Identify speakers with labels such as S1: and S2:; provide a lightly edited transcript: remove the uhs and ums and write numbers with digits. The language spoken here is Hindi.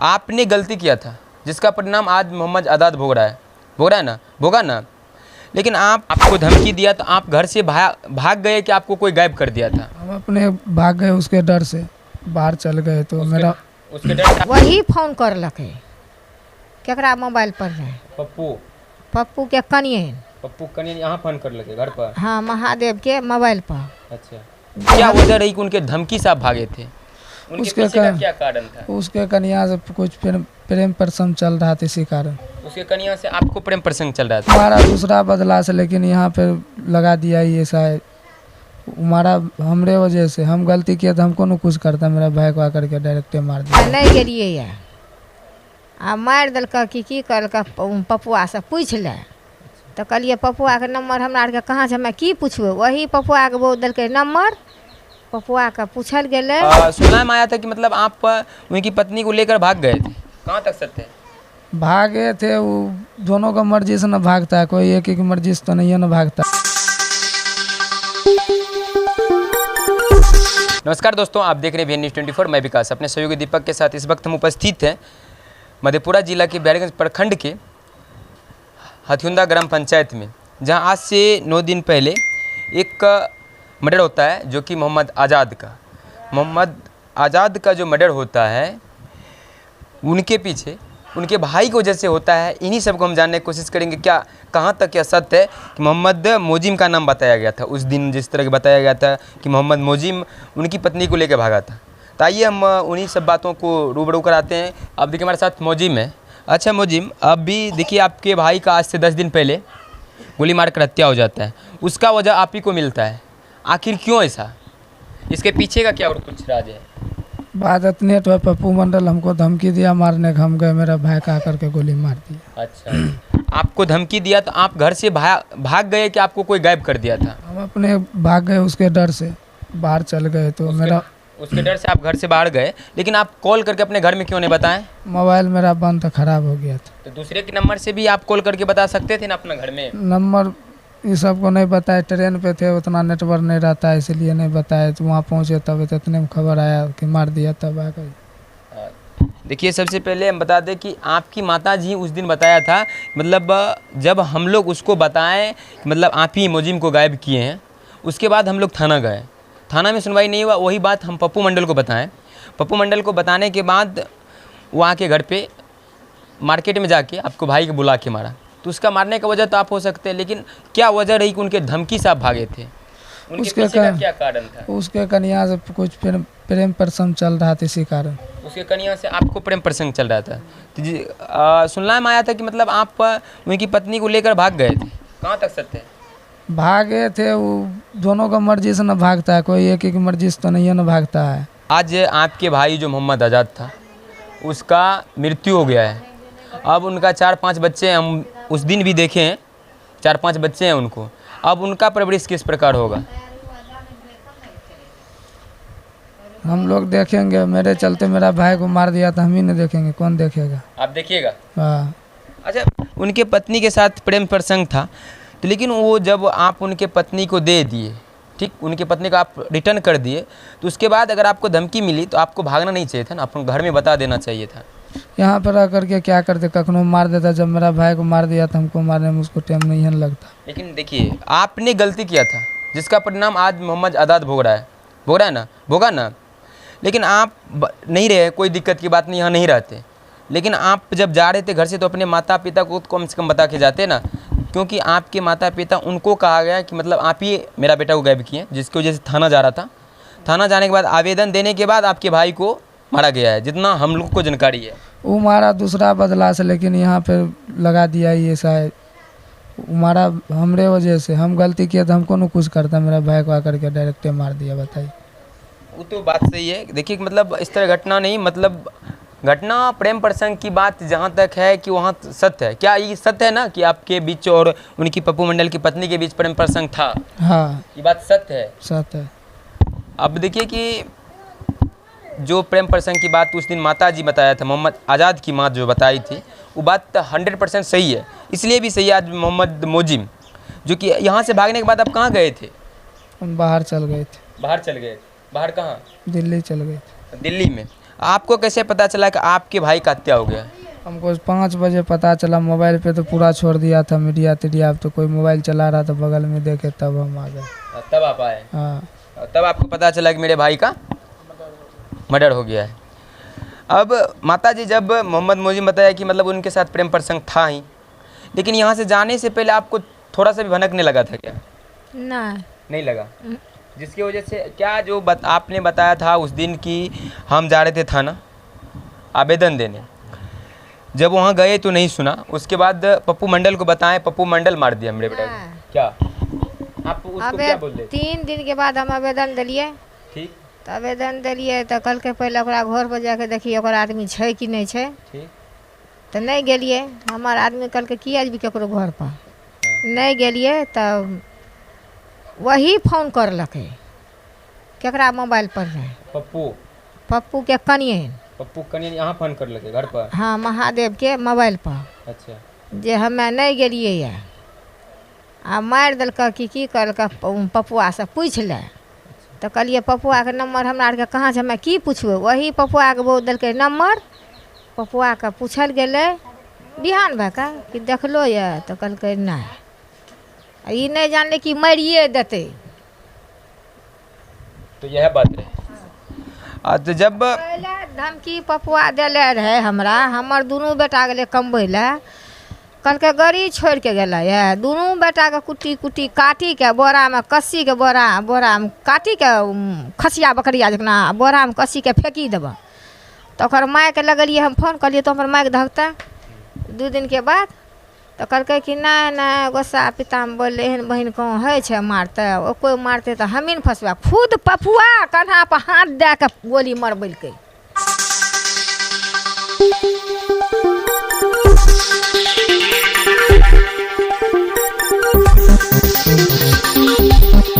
S1: आपने गलती किया था जिसका परिणाम आज मोहम्मद आज़ाद भोग रहा है ना, भोगा ना। लेकिन आपको धमकी दिया तो आप घर से भाग गए कि आपको कोई गायब कर दिया था?
S2: हम अपने भाग गए, उसके डर से बाहर चल गए। तो
S1: उसके डर से
S3: वही फोन कर लके केकरा मोबाइल पर रहे पप्पू के कनिए
S1: यहाँ फोन कर लगे घर पर?
S3: हाँ, महादेव के मोबाइल पर।
S1: अच्छा, क्या वजह रही कि उनके धमकी से आप भागे थे? उनके पीछे का क्या कारण था?
S2: उसके कन्या से कुछ प्रेम प्रसंग चल रहा था, इसी कारण।
S1: उसके कन्या से आपको प्रेम प्रसंग चल रहा था?
S2: हमारा दूसरा बदला से, लेकिन यहाँ पे लगा दिया ये शायद हमारा हमरे वजह से। हम गलती किया तो हमको न कुछ करता, मेरा भाई को आकर के डायरेक्टे मार दिया।
S3: नहीं गेलिए या आ मार दिलक की करलक पपुआ से पूछ ले। तो कहलिए पपुआ के नंबर हमरा आर के कहाँ से हमें की पूछबे। वही पपुआ के वो दिलके नंबर, पपुआ का पूछल गेले।
S1: सुनने में आया था कि मतलब आप उनकी पत्नी को लेकर भाग गए थे, कहाँ तक सत्य है?
S2: भागे थे, वो दोनों का मर्जी से न भागता है, कोई एक की मर्जी से तो नहीं है न भागता।
S1: नमस्कार दोस्तों, आप देख रहे हैं वीएन न्यूज़ 24। मैं विकास अपने सहयोगी दीपक के साथ इस वक्त हम उपस्थित हैं मधेपुरा जिला के बैरगंज प्रखंड के हथियुंदा ग्राम पंचायत में, जहां आज से 9 दिन पहले एक मर्डर होता है जो कि मोहम्मद आज़ाद का जो मर्डर होता है उनके पीछे उनके भाई की वजह से होता है। इन्हीं सब को हम जानने की कोशिश करेंगे क्या कहाँ तक यह सत्य है कि मोहम्मद मोजिम का नाम बताया गया था उस दिन, जिस तरह के बताया गया था कि मोहम्मद मोजिम उनकी पत्नी को लेकर भागा था। तो आइए हम उन्हीं सब बातों को रूबरू कराते हैं। अब देखिए हमारे साथ मोजिम है। अच्छा मोजिम, अभी देखिए आपके भाई का आज से 10 दिन पहले गोली मार कर हत्या हो जाता है, उसका वजह आप ही को मिलता है। आखिर क्यों ऐसा? इसके पीछे का क्या और कुछ राज है?
S2: बात इतने तो पप्पू मंडल हमको धमकी दिया मारने, हम गए, मेरा भाई का आकर के गोली मार दिया।
S1: अच्छा, आपको धमकी दिया तो आप घर से भाग गए कि आपको कोई गायब कर दिया था?
S2: हम अपने भाग गए, उसके डर से बाहर चल गए। तो
S1: उसके डर से आप घर से बाहर गए, लेकिन आप कॉल करके अपने घर में क्यों नहीं बताएं?
S2: मोबाइल मेरा बंद था, खराब हो गया था।
S1: तो दूसरे के नंबर से भी आप कॉल करके बता सकते थे ना अपना घर में।
S2: नंबर ये सबको नहीं बताया, ट्रेन पे थे, उतना नेटवर्क नहीं रहता है, इसलिए नहीं बताया। तो वहाँ पहुँचे तब इतने में खबर आया कि मार दिया, तब आ गए।
S1: देखिए सबसे पहले हम बता दें कि आपकी माता जी उस दिन बताया था, मतलब जब हम लोग उसको बताएं कि मतलब आप ही मोजिम को गायब किए हैं, उसके बाद हम लोग थाना गए, थाना में सुनवाई नहीं हुआ। वही बात हम पप्पू मंडल को बताएं, पप्पू मंडल को बताने के बाद वहाँ के घर पे मार्केट में जाके आपको भाई को बुला के मारा। तो उसका मारने का वजह तो आप हो सकते हैं, लेकिन क्या वजह रही कि उनके धमकी से आप भागे थे? उनके पीछे का क्या कारण था?
S2: उसके कन्या से कुछ प्रेम प्रसंग चल रहा था, इसी कारण।
S1: उसके कन्या से आपको प्रेम प्रसंग चल रहा था? तो जी सुनने में आया था कि मतलब आप उनकी पत्नी को लेकर भाग गए थे, कहाँ तक सत्य है?
S2: भागे थे, वो दोनों का मर्जी से न भागता है, कोई एक की मर्जी से तो नहीं है न भागता है।
S1: आज आपके भाई जो मोहम्मद आज़ाद था उसका मृत्यु हो गया है। अब उनका 4-5 बच्चे हैं, हम उस दिन भी देखे हैं, 4-5 बच्चे हैं उनको। अब उनका परवरिश किस प्रकार होगा?
S2: हम लोग देखेंगे, मेरे चलते मेरा भाई को मार दिया तो हम ही नहीं देखेंगे, कौन देखेगा?
S1: आप देखिएगा?
S2: हाँ।
S1: अच्छा, उनके पत्नी के साथ प्रेम प्रसंग था, तो लेकिन वो जब आप उनके पत्नी को दे दिए, ठीक, उनके पत्नी को आप रिटर्न कर दिए, तो उसके बाद अगर आपको धमकी मिली तो आपको भागना नहीं चाहिए था ना, अपने घर में बता देना चाहिए था।
S2: यहाँ पर आकर के क्या करते, कखनों मार देता। जब मेरा भाई को मार दिया तो हमको मारने में उसको टाइम नहीं है लगता।
S1: लेकिन देखिए आपने गलती किया था जिसका परिणाम आज मोहम्मद आज़ाद भोग रहा है ना, भोगा ना। लेकिन आप नहीं रहे, कोई दिक्कत की बात नहीं, यहाँ नहीं रहते, लेकिन आप जब जा रहे थे घर से तो अपने माता पिता को कम से कम बता के जाते ना, क्योंकि आपके माता पिता उनको कहा गया कि मतलब आप ही मेरा बेटा को गायब किए, जिसकी वजह से थाना जा रहा था। थाना जाने के बाद आवेदन देने के बाद आपके भाई को मारा गया है, जितना हम लोग को जानकारी है।
S2: वो मारा दूसरा बदला से, लेकिन यहाँ पे लगा दिया ये शायद हमारा हमरे वजह से। हम गलती किया तो हमको न कुछ करता, मेरा भाई को आकर के डायरेक्टे मार दिया। बताइए।
S1: वो तो बात सही है। देखिए मतलब इस तरह घटना नहीं, मतलब घटना प्रेम प्रसंग की बात जहाँ तक है कि वहाँ सत्य है। क्या ये सत्य है ना कि आपके बीच और उनकी पप्पू मंडल की पत्नी के बीच प्रेम प्रसंग था?
S2: हाँ,
S1: ये बात सत्य है।
S2: सत्य है।
S1: अब देखिए कि जो प्रेम प्रसंग की बात उस दिन माता जी बताया था, मोहम्मद आज़ाद की माँ जो बताई थी, वो बात 100% सही है। इसलिए भी सही है आज मोहम्मद मोजिम, जो कि यहाँ से भागने के बाद आप कहाँ गए थे?
S2: हम बाहर चल गए थे।
S1: बाहर चल गए? बाहर कहाँ?
S2: दिल्ली चल गए थे।
S1: दिल्ली में? आपको कैसे पता चला कि आपके भाई का हत्या हो गया?
S2: हमको 5 बजे पता चला, मोबाइल पे तो पूरा छोड़ दिया था मीडिया तिडिया, अब तो कोई मोबाइल चला रहा था बगल में, देखे तब हम आ गए।
S1: तब आप आए?
S2: हाँ।
S1: तब आपको पता चला कि मेरे भाई का मर्डर हो गया है। अब माता जी, जब मोहम्मद मोजिम बताया कि मतलब उनके साथ प्रेम प्रसंग था ही, लेकिन यहाँ से जाने से पहले आपको थोड़ा सा भी भनकने लगा था क्या? नहीं लगा? जिसकी वजह से क्या जो आपने बताया था उस दिन कि हम जा रहे थे थाना आवेदन देने, जब वहाँ गए तो नहीं सुना, उसके बाद पप्पू मंडल को बताएं, पप्पू मंडल मार दिया मेरे बेटा को। क्या आप उसको क्या बोल रहे?
S3: 3 दिन के बाद हम आवेदन दिलिए।
S1: ठीक।
S3: तो आवेदन दिलिए तो कल के पहले ओकरा घर पर जाके देखिए ओकर आदमी छै कि नहीं छै।
S1: ठीक।
S3: तो नहीं गेलिए, हमार आदमी कल के किया भी केकरो घर पर नहीं गेलिए, तब वही फोन करलकै केकरा मोबाइल पर है, पप्पू के कनियन।
S1: पप्पू कनियन यहाँ फोन कर लगे घर पर?
S3: हाँ, महादेव के मोबाइल पर।
S1: अच्छा।
S3: जे हमें नहीं गेलिए या आ मारि देलकै कि की करलकै, पपुआ से पूछि ले। तो कहलिए पपुआ के नंबर हमरा आरके कहाँ छै, हमें की पुछबै। वही पपुआ के बहुत देलकै नंबर, पपुआ के पूछल गेलै बिहान भए के कि देखलो यऽ, तो कहलकै नहीं। ई नहीं जानले कि मारिए देते।
S1: तो यह बात है। तो जब
S3: पहले धमकी पपुआ देले रहे हमरा, हमर दुनू बेटा गेलै कमबै लए, कहलकै गाड़ी छोड़ि के गेलै ये, दुनू बेटा के कुट्टी कुट्टी काटी के बोरा में कस्सी के बोरा में काटी के खसिया बकरिया जकना बोरा में कस्सी के फेंकी देबऽ। तो ओकर माय के लगलिए हम फोन कहलिए, तो हमर माय के धकतै 2 दिन के बाद। तो कहलकै कि नहीं नहीं गोस्सा पिता में बोलले एहन बहन कहूँ है छै मारते, ओ कोई मारते तो हमी न फंसबा। खुद पपुआ कन्हा पर हाथ दे के गोली मरबेलकै।